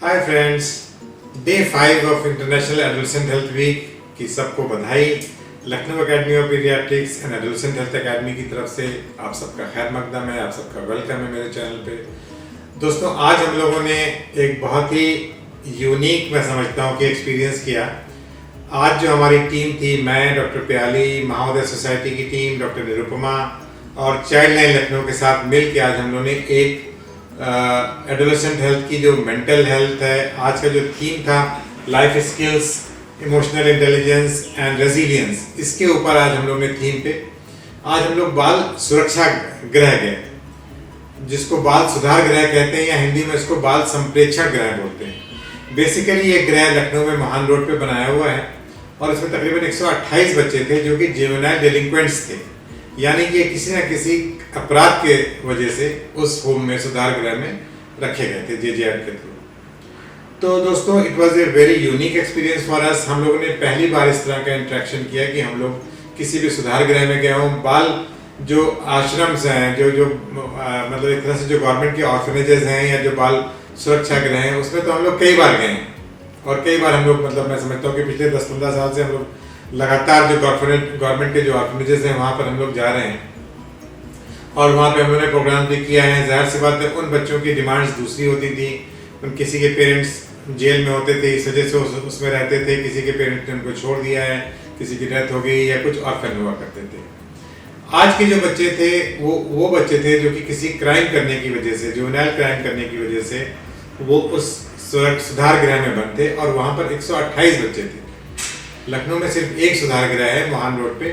Hi friends, day 5 of international adolescent health week की सबको बधाई। Lucknow academy of paediatrics and adolescent health academy की तरफ से आप सबका खैर मकदम है, आप सबका वेलकम है मेरे चैनल पे। दोस्तों, आज हम लोगों ने एक बहुत ही यूनिक, मैं समझता हूँ कि एक्सपीरियंस किया। आज जो हमारी टीम थी, मैं, डॉक्टर प्याली, महाउदय सोसाइटी की टीम, डॉक्टर निरुपमा और चाइल्ड लाइन लखनऊ के साथ मिल के आज हम लोगों ने एक एडोलेसेंट हेल्थ की जो मेंटल हेल्थ है, आज का जो थीम था life skills, emotional intelligence and resilience, इसके ऊपर आज हम लोग ने थीम पे आज हम लोग बाल सुरक्षा गृह गए, जिसको बाल सुधार गृह कहते हैं या हिंदी में इसको बाल संप्रेक्षण गृह बोलते हैं। बेसिकली ये गृह लखनऊ में महान रोड पे बनाया हुआ है और इसमें तकरीबन 128 बच्चे थे जो कि जुवेनाइल डेलिंक्वेंट्स थे, यानी कि किसी न किसी अपराध के वजह से उस होम में, सुधार गृह में रखे गए थे जेजेआर के थ्रू। तो दोस्तों, it was a very unique experience for us. हम लोगों ने पहली बार इस तरह का इंटरेक्शन किया कि हम लोग किसी भी सुधार गृह में गए हों। बाल जो आश्रम्स हैं, जो मतलब एक तरह से जो गवर्नमेंट के ऑर्फनेजेस हैं या जो बाल सुरक्षा गृह हैं, उसमें तो हम लोग कई बार गए हैं और कई बार हम लोग, मतलब मैं समझता हूँ कि पिछले 10-15 साल से हम लोग लगातार जो गवर्नमेंट के जो ऑर्गेनाइजेशन हैं वहाँ पर हम लोग जा रहे हैं और वहाँ पे हम लोगों ने प्रोग्राम भी किया है। जाहिर सी बात है, उन बच्चों की डिमांड्स दूसरी होती थी। उन किसी के पेरेंट्स जेल में होते थे, इस वजह से उसमें रहते थे, किसी के पेरेंट्स ने उनको छोड़ दिया है, किसी की डेथ हो गई या कुछ ऑर्फन हुआ करते थे। आज के जो बच्चे थे वो बच्चे थे जो कि किसी क्राइम करने की वजह से, जुवेनाइल क्राइम करने की वजह से वो उस सुधार गृह में बंद थे और वहाँ पर 128 बच्चे थे। लखनऊ में सिर्फ एक सुधार गृह है महान रोड पे,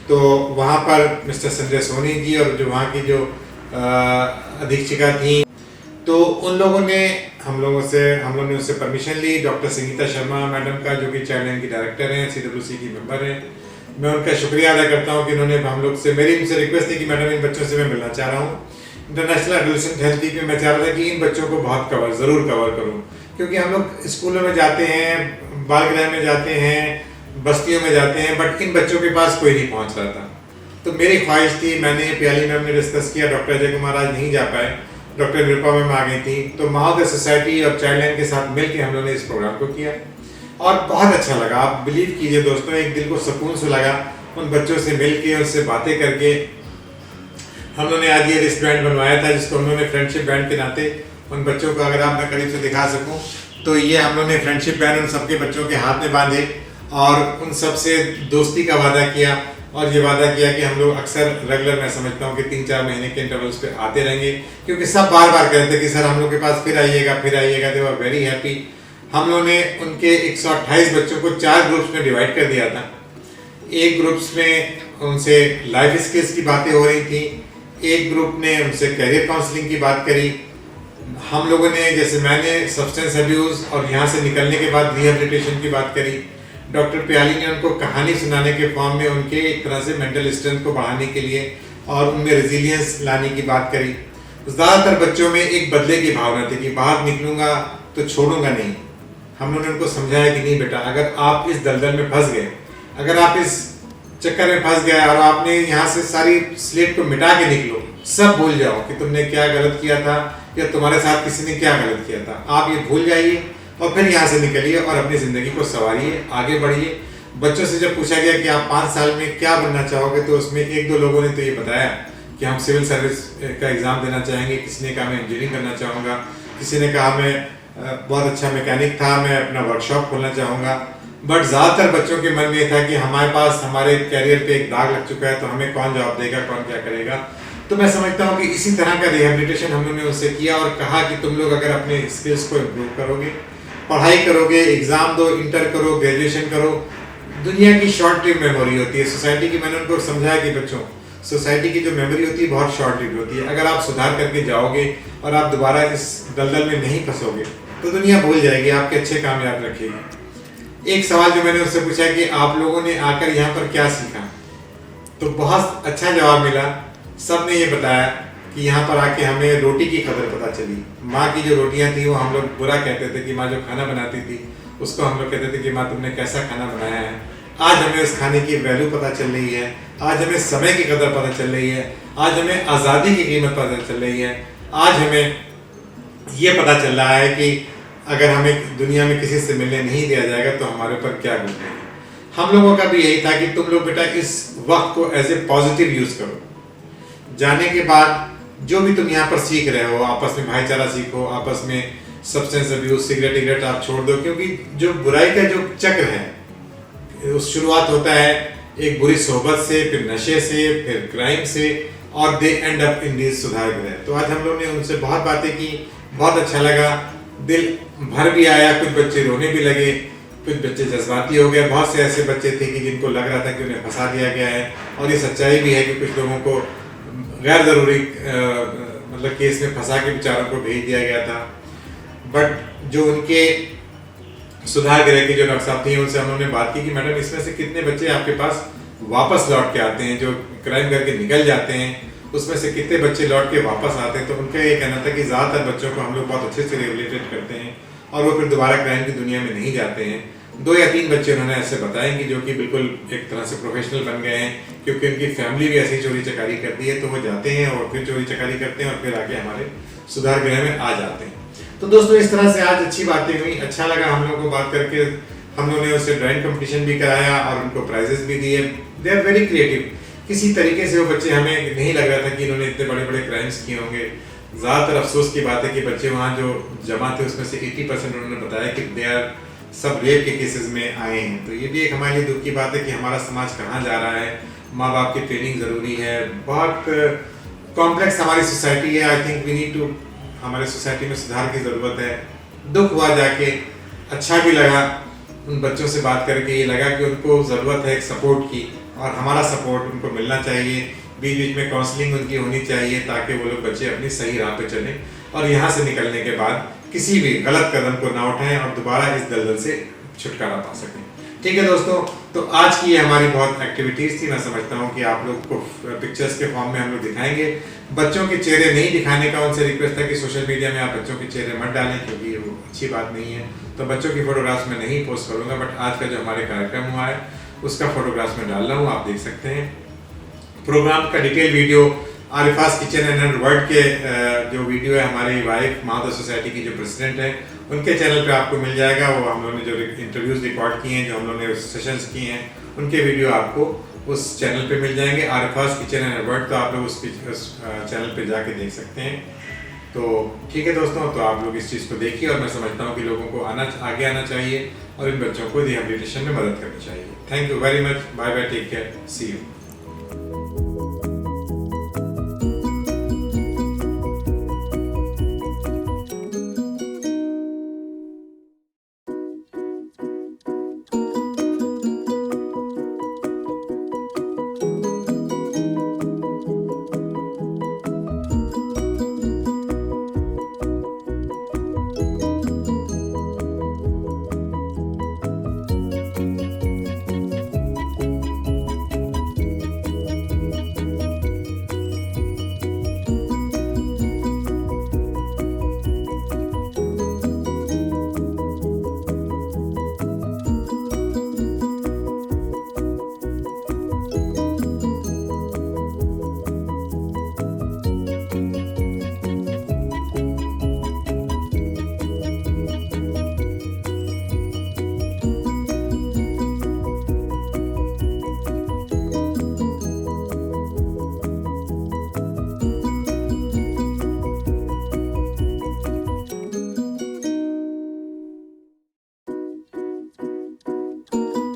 तो वहाँ पर मिस्टर संजय सोनी जी और जो वहाँ की जो अधीक्षिका थी, तो उन लोगों ने हम लोगों ने उससे परमिशन ली। डॉक्टर संगीता शर्मा मैडम का, जो कि चाइल्ड लाइन की डायरेक्टर हैं, CWC की मेंबर हैं, मैं उनका शुक्रिया अदा करता हूँ कि उन्होंने हम लोग से, मेरी उनसे रिक्वेस्ट थी कि मैडम इन बच्चों से मैं मिलना चाह रहा हूँ। इंटरनेशनल एडोलेसेंट हेल्थ वीक में मैं चाह रहा था कि इन बच्चों को बहुत ज़रूर कवर करूँ, क्योंकि हम लोग स्कूलों में जाते हैं, बाल गृह में जाते हैं, बस्तियों में जाते हैं, बट इन बच्चों के पास कोई नहीं पहुंच रहा था। तो मेरी ख्वाहिश थी, मैंने प्याली मैम ने डिस्कस किया, डॉक्टर अजय कुमार आज नहीं जा पाए, डॉक्टर निरुपमा मैम आ गई थी, तो महाउदय सोसाइटी और चाइल्ड लाइन के साथ मिलकर हम लोगों ने इस प्रोग्राम को किया और बहुत अच्छा लगा। आप बिलीव कीजिए दोस्तों, एक दिल को सुकून से लगा उन बच्चों से मिल के, उनसे बातें करके। हम लोगों ने आज ये रिस्टबैंड बनवाया था जिसको हम लोगों ने फ्रेंडशिप बैंड के नाते उन बच्चों को, अगर आप मैं करीब से दिखा सकूँ, तो ये हम लोगों ने फ्रेंडशिप बैंड उन सबके बच्चों के हाथ में बांधे और उन सब से दोस्ती का वादा किया और ये वादा किया कि हम लोग अक्सर रेगुलर, मैं समझता हूँ कि 3-4 महीने के इंटरवल्स पे आते रहेंगे, क्योंकि सब बार बार कहते थे कि सर हम लोग के पास फिर आइएगा, फिर आइएगा। दे वर वेरी हैप्पी। हम लोगों ने उनके 128 बच्चों को 4 ग्रुप्स में डिवाइड कर दिया था। एक ग्रुप्स में उनसे लाइफ स्किल्स की बातें हो रही थी, एक ग्रुप ने उनसे करियर काउंसलिंग की बात करी। हम लोगों ने, जैसे मैंने, सब्सटेंस अब्यूज़ और यहाँ से निकलने के बाद रिहेबिलिटेशन की बात करी। डॉक्टर प्याली ने उनको कहानी सुनाने के फॉर्म में उनके एक तरह से मेंटल स्ट्रेंथ को बढ़ाने के लिए और उनमें रेजिलियंस लाने की बात करी। ज़्यादातर बच्चों में एक बदले की भावना थी कि बाहर निकलूंगा तो छोड़ूंगा नहीं। हम लोगों ने उनको समझाया कि नहीं बेटा, अगर आप इस दलदल में फंस गए, अगर आप इस चक्कर में फंस गए और आपने यहाँ से सारी स्लेट को मिटा के निकलो, सब भूल जाओ कि तुमने क्या गलत किया था या तुम्हारे साथ किसी ने क्या गलत किया था, आप ये भूल जाइए और फिर यहाँ से निकलिए और अपनी ज़िंदगी को संवारिए, आगे बढ़िए। बच्चों से जब पूछा गया कि आप 5 साल में क्या बनना चाहोगे, तो उसमें 1-2 लोगों ने तो ये बताया कि हम सिविल सर्विस का एग्ज़ाम देना चाहेंगे, किसी ने कहा मैं इंजीनियरिंग करना चाहूँगा, किसी ने कहा मैं बहुत अच्छा मैकेनिक था, मैं अपना वर्कशॉप खोलना चाहूँगा। बट ज़्यादातर बच्चों के मन में ये था कि हमारे पास हमारे कैरियर पे एक दाग लग चुका है, तो हमें कौन जॉब देगा, कौन क्या करेगा। तो मैं समझता हूँ कि इसी तरह का रिहेबिलिटेशन हम लोगों ने उससे किया और कहा कि तुम लोग अगर अपने स्किल्स को इम्प्रूव करोगे, पढ़ाई करोगे, एग्ज़ाम दो, इंटर करो, ग्रेजुएशन करो, दुनिया की शॉर्ट लिव मेमोरी होती है सोसाइटी की। मैंने उनको समझाया कि बच्चों, सोसाइटी की जो मेमोरी होती है बहुत शॉर्ट लिव होती है। अगर आप सुधार करके जाओगे और आप दोबारा इस दलदल में नहीं फंसोगे तो दुनिया भूल जाएगी, आपके अच्छे काम याद रखेगी। एक सवाल जो मैंने उससे पूछा कि आप लोगों ने आकर यहाँ पर क्या सीखा, तो बहुत अच्छा जवाब मिला। सब ने ये बताया कि यहाँ पर आके हमें रोटी की कदर पता चली। माँ की जो रोटियाँ थी वो हम लोग बुरा कहते थे कि माँ जो खाना बनाती थी उसको हम लोग कहते थे कि माँ तुमने कैसा खाना बनाया है। आज हमें उस खाने की वैल्यू पता चल रही है, आज हमें समय की कदर पता चल रही है, आज हमें आज़ादी की कीमत पता चल रही है, आज हमें ये पता चल रहा है कि अगर हमें दुनिया में किसी से मिलने नहीं दिया जाएगा तो हमारे ऊपर क्या गुजरेगा। हम लोगों का भी यही था कि तुम लोग बेटा इस वक्त को एज ए पॉजिटिव यूज करो। जाने के बाद जो भी तुम यहाँ पर सीख रहे हो, आपस में भाईचारा सीखो, आपस में सब्सटेंस अब्यूज, सिगरेट विगरेट आप छोड़ दो, क्योंकि जो बुराई का जो चक्र है उस शुरुआत होता है एक बुरी सोहबत से, फिर नशे से, फिर क्राइम से, और दे एंड अप इन दीज सुधार गृह। तो आज हम लोग ने उनसे बहुत बातें की, बहुत अच्छा लगा, दिल भर भी आया, कुछ बच्चे रोने भी लगे, कुछ बच्चे जज्बाती हो गए, बहुत से ऐसे बच्चे थे कि जिनको लग रहा था कि उन्हें फंसा दिया गया है, और ये सच्चाई भी है कि कुछ लोगों को गैर ज़रूरी मतलब केस में फंसा के बेचारों को भेज दिया गया था। बट जो उनके सुधार गृह के जो डॉक्टर साहब थे उनसे हम लोगों ने बात की कि मैडम इसमें से कितने बच्चे आपके पास वापस लौट के आते हैं, जो क्राइम करके निकल जाते हैं उसमें से कितने बच्चे लौट के वापस आते हैं। तो उनका ये कहना था कि ज़्यादातर बच्चों को हम लोग बहुत अच्छे से रिहेबिलिटेट करते हैं और वो फिर दोबारा क्राइम की दुनिया में नहीं जाते हैं। 2 या 3 बच्चे उन्होंने ऐसे बताए कि जो कि बिल्कुल एक तरह से प्रोफेशनल बन गए हैं, क्योंकि उनकी फैमिली भी ऐसी चोरी चकारी करती है, तो वो जाते हैं और फिर चोरी चकारी करते हैं और फिर आके हमारे सुधार गृह में आ जाते हैं। तो दोस्तों इस तरह से आज अच्छी बातें हुई, अच्छा लगा हम लोग को बात करके। हम लोगों ने उससे ड्राइंग कंपटीशन भी कराया और उनको प्राइजेस भी दिए। They are very creative. किसी तरीके से वो बच्चे, हमें नहीं लग रहा था कि इन्होंने इतने बड़े बड़े क्राइम्स किए होंगे। ज़्यादातर अफसोस की बात है कि बच्चे वहाँ जो जमा थे उसमें से 80% उन्होंने बताया कि दे आर सब रेप के केसेस में आए हैं। तो ये भी एक हमारे लिए दुख की बात है कि हमारा समाज कहाँ जा रहा है। माँ बाप की ट्रेनिंग ज़रूरी है, बहुत कॉम्प्लेक्स हमारी सोसाइटी है। I think we need to, हमारे सोसाइटी में सुधार की ज़रूरत है। दुख हुआ जाके, अच्छा भी लगा उन बच्चों से बात करके। ये लगा कि उनको ज़रूरत है एक सपोर्ट की, और हमारा सपोर्ट उनको मिलना चाहिए। बीच बीच में काउंसलिंग उनकी होनी चाहिए ताकि वो लोग बच्चे अपनी सही राह पे चलें और यहाँ से निकलने के बाद किसी भी गलत कदम को ना उठाएं और दोबारा इस दलदल से छुटकारा पा सकें। ठीक है दोस्तों, तो आज की ये हमारी बहुत एक्टिविटीज़ थी। मैं समझता हूँ कि आप लोग को पिक्चर्स के फॉर्म में हम लोग दिखाएंगे। बच्चों के चेहरे नहीं दिखाने का उनसे रिक्वेस्ट है कि सोशल मीडिया में आप बच्चों के चेहरे मत डालें, क्योंकि वो अच्छी बात नहीं है। तो बच्चों की फोटोग्राफ्स में नहीं पोस्ट करूँगा, बट आज का जो हमारे कार्यक्रम हुआ है उसका फोटोग्राफ्स में डाल रहा हूँ, आप देख सकते हैं। प्रोग्राम का detail video Arifa's kitchen and world के जो वीडियो है हमारी वाइफ महादा सोसाइटी की जो प्रेसिडेंट है उनके चैनल पे आपको मिल जाएगा। वो हम लोगों ने जो इंटरव्यूज़ रिकॉर्ड किए हैं, जो हम लोगों ने सेशंस किए हैं, उनके वीडियो आपको उस चैनल पे मिल जाएंगे, आरिफास किचन एंड वर्ल्ड। तो आप लोग उस चैनल पे जाके देख सकते हैं। तो ठीक है दोस्तों, तो आप लोग इस चीज़ को देखिए, और मैं समझता हूँ कि लोगों को आगे आना चाहिए और इन बच्चों को रिहेबिलिटेशन में मदद करनी चाहिए। Thank you very much, bye bye, take care, see you.